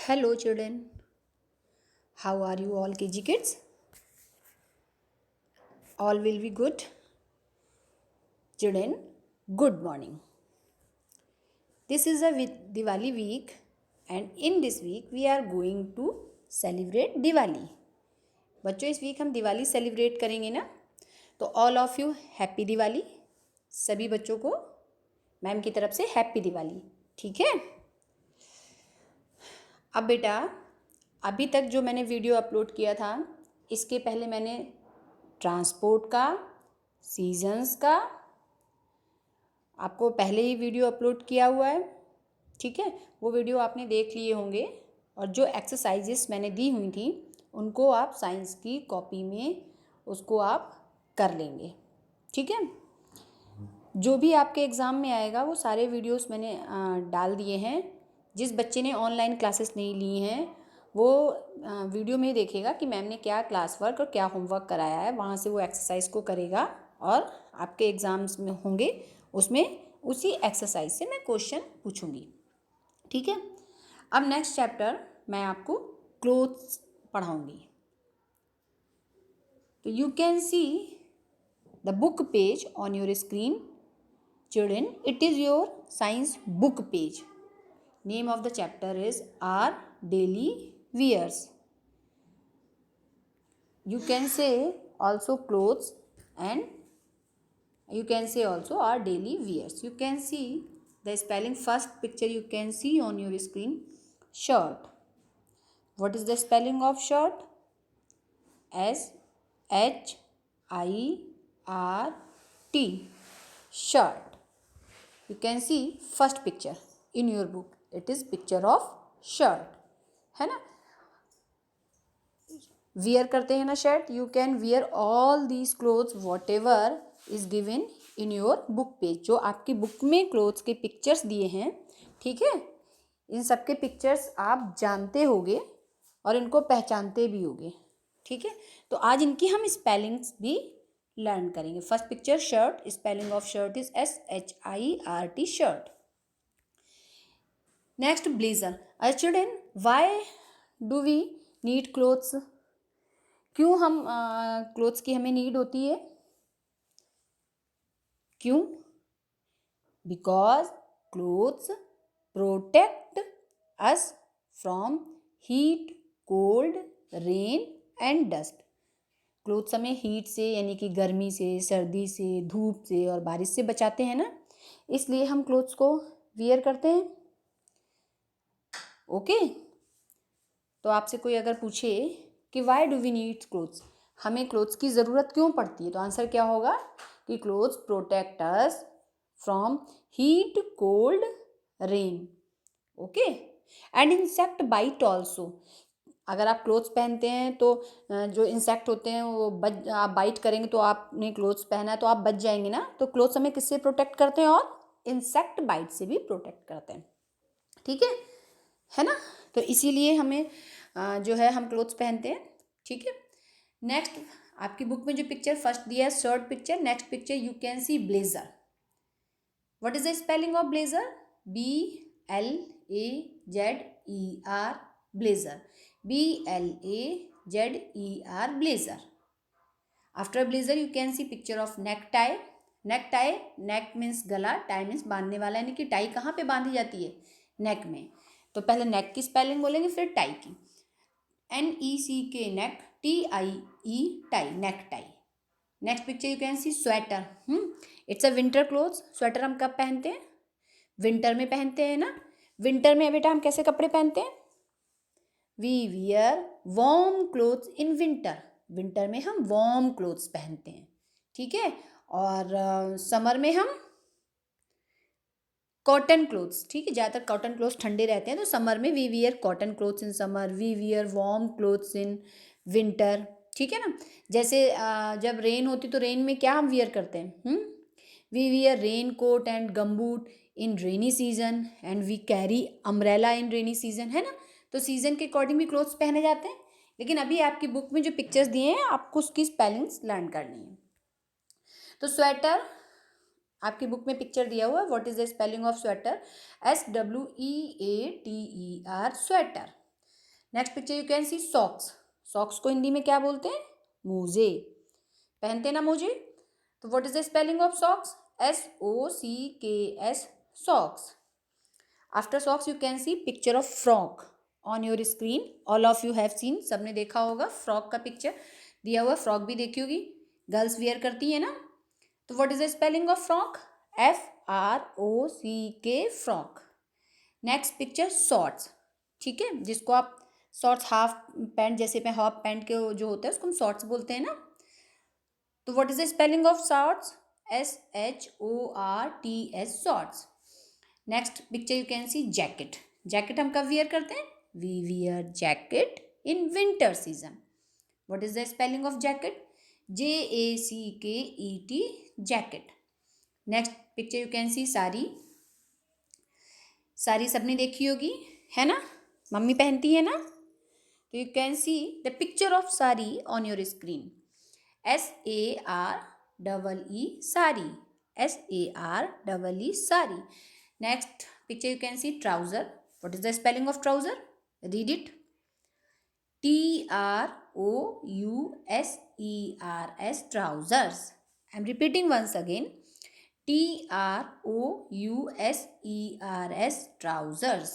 Hello, children. How are you all, KG kids? All will be good. Children, good morning. This is a Diwali week, and in this week we are going to celebrate Diwali. बच्चों इस week हम Diwali celebrate करेंगे ना, तो all of you happy Diwali. सभी बच्चों को ma'am की तरफ से हैप्पी दिवाली। ठीक है। अब बेटा, अभी तक जो मैंने वीडियो अपलोड किया था, इसके पहले मैंने ट्रांसपोर्ट का, सीजन्स का आपको पहले ही वीडियो अपलोड किया हुआ है। ठीक है, वो वीडियो आपने देख लिए होंगे, और जो एक्सरसाइजेस मैंने दी हुई थी उनको आप साइंस की कॉपी में उसको आप कर लेंगे। ठीक है, जो भी आपके एग्ज़ाम में आएगा वो सारे वीडियोस मैंने डाल दिए हैं। जिस बच्चे ने ऑनलाइन क्लासेस नहीं ली हैं वो वीडियो में देखेगा कि मैम ने क्या क्लास वर्क और क्या होमवर्क कराया है, वहाँ से वो एक्सरसाइज को करेगा और आपके एग्ज़ाम्स में होंगे उसमें उसी एक्सरसाइज से मैं क्वेश्चन पूछूंगी। ठीक है। अब नेक्स्ट चैप्टर मैं आपको क्लोथ्स पढ़ाऊंगी। तो you can see the book page on your screen. Children, it is your science book page. Name of the chapter is Our Daily Wears. You can say also clothes, and you can say also our daily wears. You can see the spelling. First picture you can see on your screen, shirt. What is the spelling of shirt? SHIRT. Shirt. You can see first picture in your book. It is picture of shirt, है ना। wear करते हैं ना shirt. You can wear all these clothes whatever is given in your book page. जो आपकी book में clothes के pictures दिए हैं, ठीक है, इन सब के पिक्चर्स आप जानते होगे और इनको पहचानते भी होगे। ठीक है, तो आज इनकी हम स्पेलिंग्स भी लर्न करेंगे। First picture shirt, spelling of shirt is SHIRT, shirt. Next blazer. Children, why do we need clothes? क्यों हम क्लोथ्स की हमें नीड होती है? क्यों? Because clothes protect us from heat, cold, rain and dust. Clothes हमें heat से यानी कि गर्मी से, सर्दी से, धूप से और बारिश से बचाते हैं ना, इसलिए हम क्लोथ्स को वियर करते हैं। ओके। तो आपसे कोई अगर पूछे कि why do we need clothes, हमें क्लोथ्स की ज़रूरत क्यों पड़ती है, तो आंसर क्या होगा कि clothes protect us from heat, cold, rain. Okay. And insect bite also. अगर आप क्लोथ्स पहनते हैं तो जो इंसेक्ट होते हैं वो आप बाइट करेंगे, तो आपने क्लोथ्स पहना है तो आप बच जाएंगे ना। तो क्लोथ्स हमें किससे प्रोटेक्ट करते हैं? और इंसेक्ट बाइट से भी प्रोटेक्ट करते हैं। ठीक है ना। तो इसीलिए हमें जो है हम क्लोथ्स पहनते हैं। ठीक है। नेक्स्ट आपकी बुक में जो पिक्चर फर्स्ट दिया है shirt picture, next picture you can C blazer. What is the spelling of blazer? BLAZER, blazer. BLAZER, blazer. After blazer you can C picture of neck tie. Neck tie, neck means गला, tie means बांधने वाला, यानी कि tie कहाँ पे बांधी जाती है? नेक में। तो पहले नेक की स्पेलिंग बोलेंगे, फिर टाई की। NECK, neck, TIE, tie, neck tie. Next picture you can C sweater. It's a winter clothes. Sweater हम कब पहनते हैं? विंटर में पहनते हैं ना। विंटर में बेटा हम कैसे कपड़े पहनते हैं? We wear warm clothes in winter. Winter में हम वार्म क्लोथ्स पहनते हैं। ठीक है। और समर में हम कॉटन क्लोथ्स। ठीक है, ज़्यादातर कॉटन क्लोथ्स ठंडे रहते हैं, तो समर में we wear cotton clothes in summer, we wear warm clothes in winter. ठीक है ना। जैसे जब रेन होती तो रेन में क्या हम वियर करते हैं? We wear rain coat and gumboot in rainy season, and we carry umbrella in rainy season, है ना। तो सीजन के अकॉर्डिंग भी क्लोथ्स पहने जाते हैं। लेकिन अभी आपकी बुक में जो पिक्चर्स दिए हैं आपको उसकी स्पेलिंग्स लर्न करनी है। तो स्वेटर आपकी बुक में पिक्चर दिया हुआ है। What is the spelling of sweater? SWEATER, sweater. Next picture you can C socks. Socks को हिंदी में क्या बोलते हैं? मोजे। पहनते ना मोजे। तो what is the spelling of socks? SOCKS, socks. After socks you can C picture of frock on your screen. All of you have seen, सबने देखा होगा फ्रॉक का पिक्चर दिया हुआ। फ्रॉक भी देखी होगी, गर्ल्स वियर करती है ना। तो what is the spelling of frock? FROCK, frock. Next picture shorts, ठीक है, जिसको आप शॉर्ट्स हाफ पैंट जैसे पे हाफ पैंट के जो होता है उसको हम शॉर्ट्स बोलते हैं ना। तो what is the spelling of shorts? SHORTS, shorts. Next picture you can see jacket. Jacket हम कब वियर करते हैं? We wear jacket in winter season. What is the spelling of jacket? JACKET, jacket. Next picture you can see sari. Sari सबने देखी होगी, है ना, mummy पहनती है ना। तो you can see the picture of sari on your screen. SAREE, sari. SAREE, sari. Next picture you can C trouser. What is the spelling of trouser? Read it. TROUSERS, trousers. I'm repeating once again. TROUSERS, trousers.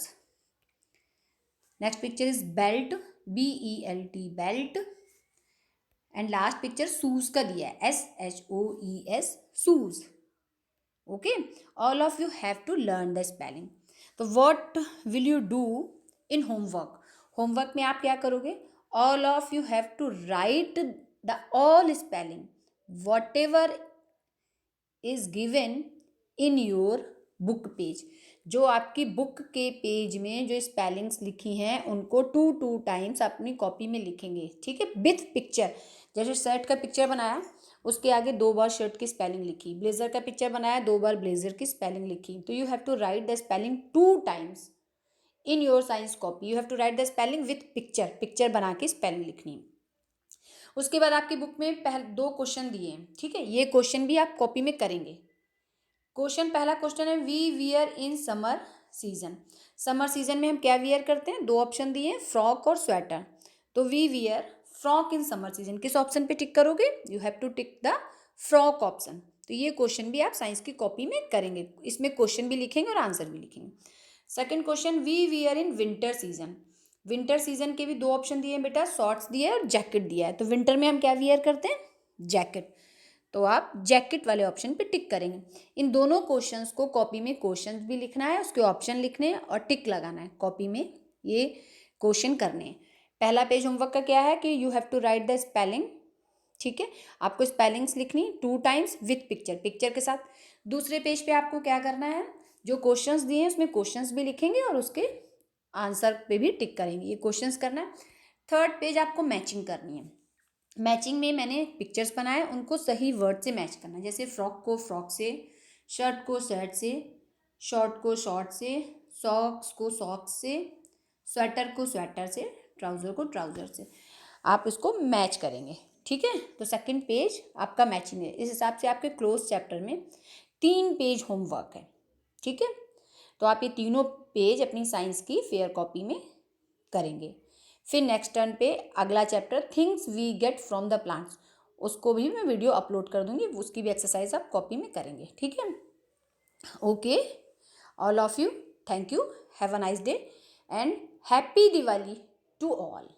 Next picture is belt, BELT, belt. And last picture shoes का दिया है, SHOES, shoes. Okay, all of you have to learn the spelling. तो what will you do in homework? Homework में आप क्या करोगे? All of you have to write the all spelling whatever is given in your book page. जो आपकी book के page में जो स्पेलिंग्स लिखी हैं उनको 2 टाइम्स अपनी कॉपी में लिखेंगे, ठीक है, विथ पिक्चर। जैसे शर्ट का पिक्चर बनाया, उसके आगे 2 बार शर्ट की स्पेलिंग लिखी। ब्लेजर का पिक्चर बनाया, 2 बार ब्लेजर की स्पेलिंग लिखी। तो you have to write the spelling 2 times in your science copy. You have to write the spelling with picture, picture बना के स्पेलिंग लिखनी है। उसके बाद आपकी बुक में पहले 2 क्वेश्चन दिए हैं, ठीक है, ये क्वेश्चन भी आप कॉपी में करेंगे। क्वेश्चन, पहला क्वेश्चन है we wear in summer season. Summer season में हम क्या वियर करते हैं? 2 ऑप्शन दिए हैं, फ्रॉक और स्वेटर। तो we wear frock in summer season, किस ऑप्शन पे टिक करोगे? You have to tick the frock option. तो ये क्वेश्चन भी आप साइंस की कॉपी में करेंगे, इसमें क्वेश्चन भी लिखेंगे और आंसर भी लिखेंगे। Second question, we wear in winter season. Winter season के भी 2 ऑप्शन दिए हैं बेटा, शॉर्ट्स दिए और जैकेट दिया है। तो विंटर में हम क्या वियर करते हैं? जैकेट। तो आप जैकेट वाले ऑप्शन पे टिक करेंगे। इन दोनों क्वेश्चंस को कॉपी में क्वेश्चंस भी लिखना है, उसके ऑप्शन लिखने हैं और टिक लगाना है कॉपी में, ये क्वेश्चन करने हैं। पहला पेज होमवर्क का क्या है कि you have to write the spelling, ठीक है, आपको स्पेलिंग्स लिखनी 2 टाइम्स विथ पिक्चर, पिक्चर के साथ। दूसरे पेज पे आपको क्या करना है? जो क्वेश्चंस दिए हैं उसमें क्वेश्चंस भी लिखेंगे और उसके आंसर पे भी टिक करेंगे, ये क्वेश्चंस करना है। थर्ड पेज आपको मैचिंग करनी है। मैचिंग में मैंने पिक्चर्स बनाए, उनको सही वर्ड से मैच करना है। जैसे फ्रॉक को फ्रॉक से, शर्ट को शर्ट से, शॉर्ट को शॉर्ट से, सॉक्स को सॉक्स से, स्वेटर को स्वेटर से, ट्राउज़र को ट्राउज़र से। आप इसको मैच करेंगे, ठीक है। तो सेकंड पेज आपका मैचिंग है। इस हिसाब से आपके क्लोज चैप्टर में 3 पेज होमवर्क है, ठीक है। तो आप ये तीनों पेज अपनी साइंस की फेयर कॉपी में करेंगे। फिर नेक्स्ट टर्न पे अगला chapter things we get from the plants, उसको भी मैं वीडियो अपलोड कर दूंगी, उसकी भी एक्सरसाइज आप कॉपी में करेंगे, ठीक है। Okay, all of you, thank you, have a nice day and happy Diwali to all.